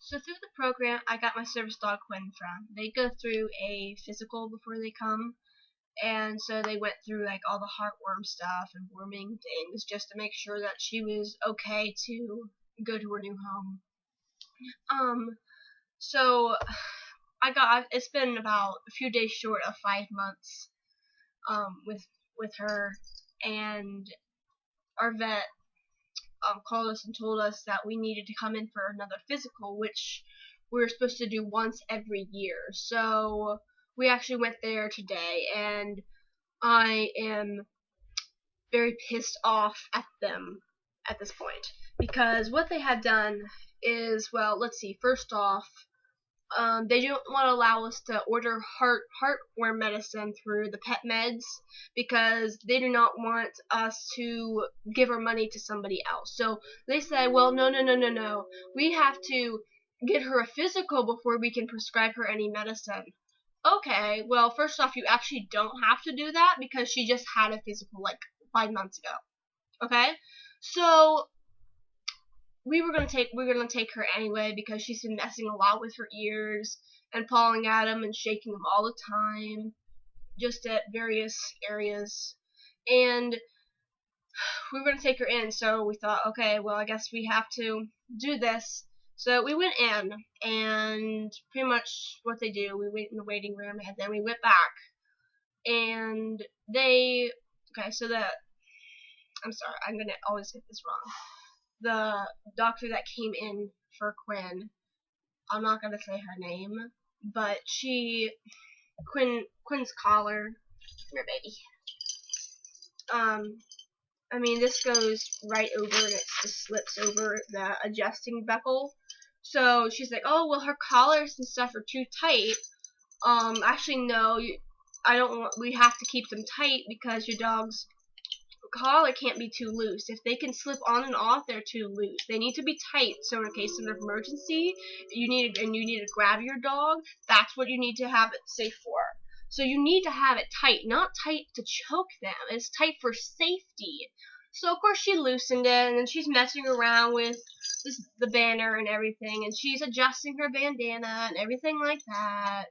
So through the program, I got my service dog Quinn from. They go through a physical before they come, and so they went through like all the heartworm stuff and worming things just to make sure that she was okay to go to her new home. So it's been about a few days short of 5 months, with her, and our vet called us and told us that we needed to come in for another physical, which we were supposed to do once every year. So we actually went there today, and I am very pissed off at them at this point, because what they had done is, well, let's see, first off, they don't want to allow us to order heartworm medicine through the pet meds, because they do not want us to give our money to somebody else. So they said, well, no. We have to get her a physical before we can prescribe her any medicine. Okay, well, first off, you actually don't have to do that, because she just had a physical like 5 months ago. Okay? So we're gonna take her anyway, because she's been messing a lot with her ears and pawing at them and shaking them all the time, just at various areas. And we were gonna take her in, so we thought, okay, well, I guess we have to do this. So we went in, and pretty much what they do, we wait in the waiting room, and then we went back, and I'm sorry, I'm gonna always get this wrong. The doctor that came in for Quinn, I'm not gonna say her name, but Quinn's collar, come here, baby. I mean, this goes right over, and it just slips over the adjusting buckle. So she's like, oh, well, her collars and stuff are too tight. Actually, no, we have to keep them tight, because your dog's collar can't be too loose. If they can slip on and off, they're too loose. They need to be tight, so in case of an emergency, you need to grab your dog, that's what you need to have it safe for. So you need to have it tight, not tight to choke them. It's tight for safety. So of course she loosened it, and then she's messing around with the banner and everything, and she's adjusting her bandana and everything like that.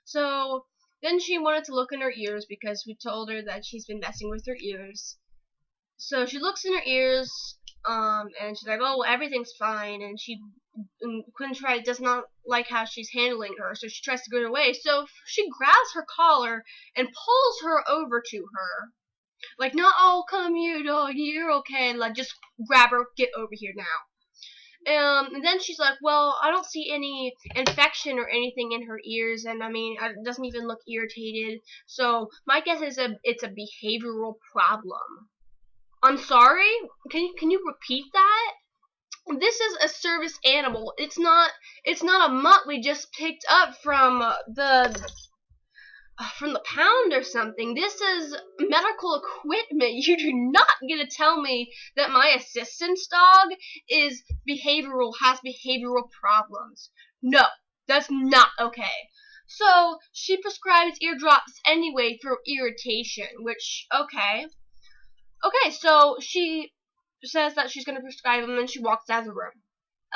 So then she wanted to look in her ears, because we told her that she's been messing with her ears. So she looks in her ears, and she's like, oh, well, everything's fine, and Quinn does not like how she's handling her, so she tries to get away. So she grabs her collar and pulls her over to her. Like, not, oh, come here, dog, you're okay, like, just grab her, get over here now. And then she's like, well, I don't see any infection or anything in her ears, and I mean, it doesn't even look irritated, so my guess is it's a behavioral problem. I'm sorry? Can you repeat that? This is a service animal. It's not a mutt we just picked up from the pound or something. This is medical equipment. You do not get to tell me that my assistant's dog has behavioral problems. No, that's not okay. So she prescribes eardrops anyway for irritation, which, okay. Okay, so she says that she's going to prescribe them, and she walks out of the room.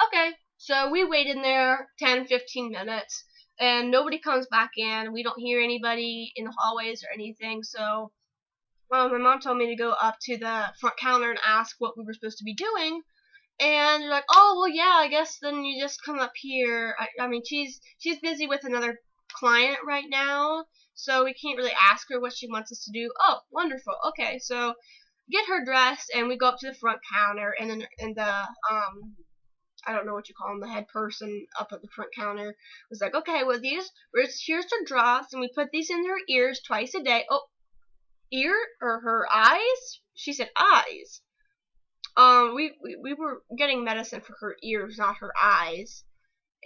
Okay, so we wait in there 10-15 minutes, and nobody comes back in. We don't hear anybody in the hallways or anything, so my mom told me to go up to the front counter and ask what we were supposed to be doing, and they're like, oh, well, yeah, I guess then you just come up here. I mean, she's busy with another client right now, so we can't really ask her what she wants us to do. Oh, wonderful. Okay, so get her dressed, and we go up to the front counter, and then I don't know what you call him, the head person up at the front counter was like, okay, well, here's her drops, and we put these in her ears twice a day. Oh, ear or her eyes? She said eyes. We were getting medicine for her ears, not her eyes.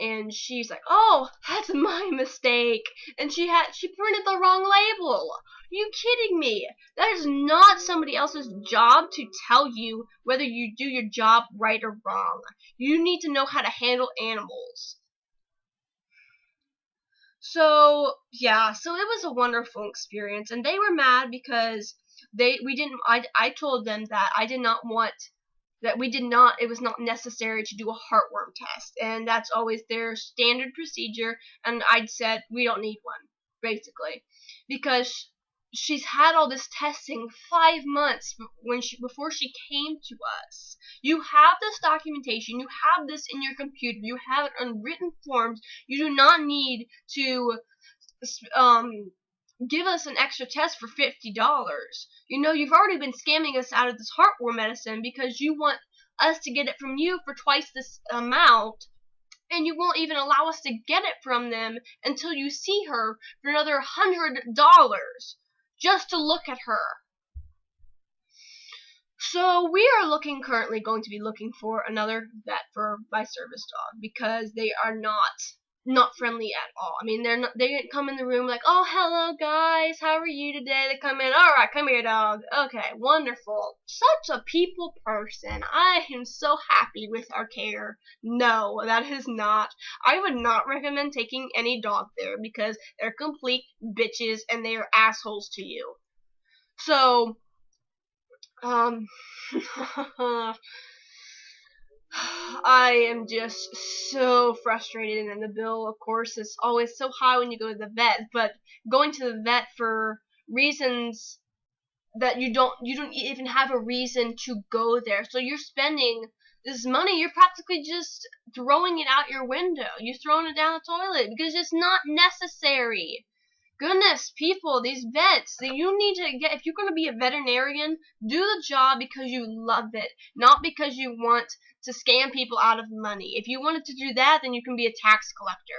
And she's like, oh, that's my mistake. And she printed the wrong label. Are you kidding me? That is not somebody else's job to tell you whether you do your job right or wrong. You need to know how to handle animals. So, yeah, so it was a wonderful experience. And they were mad because I told them that I did not want that it was not necessary to do a heartworm test, and that's always their standard procedure, and I'd said we don't need one, basically, because she's had all this testing 5 months before she came to us. You have this documentation, you have this in your computer, you have it on written forms. You do not need to give us an extra test for $50. You've already been scamming us out of this heartworm medicine because you want us to get it from you for twice this amount, and you won't even allow us to get it from them until you see her for another $100 just to look at her. So we are currently going to be looking for another vet for my service dog, because they are not friendly at all. I mean, they didn't come in the room like, oh, hello guys, how are you today? They come in, alright, come here dog. Okay, wonderful. Such a people person. I am so happy with our care. No, that is not. I would not recommend taking any dog there, because they're complete bitches and they are assholes to you. So, I am just so frustrated, and the bill, of course, is always so high when you go to the vet, but going to the vet for reasons that you don't even have a reason to go there. So you're spending this money, you're practically just throwing it out your window. You're throwing it down the toilet because it's not necessary. Goodness, people, these vets, you need to if you're going to be a veterinarian, do the job because you love it, not because you want to scam people out of money. If you wanted to do that, then you can be a tax collector.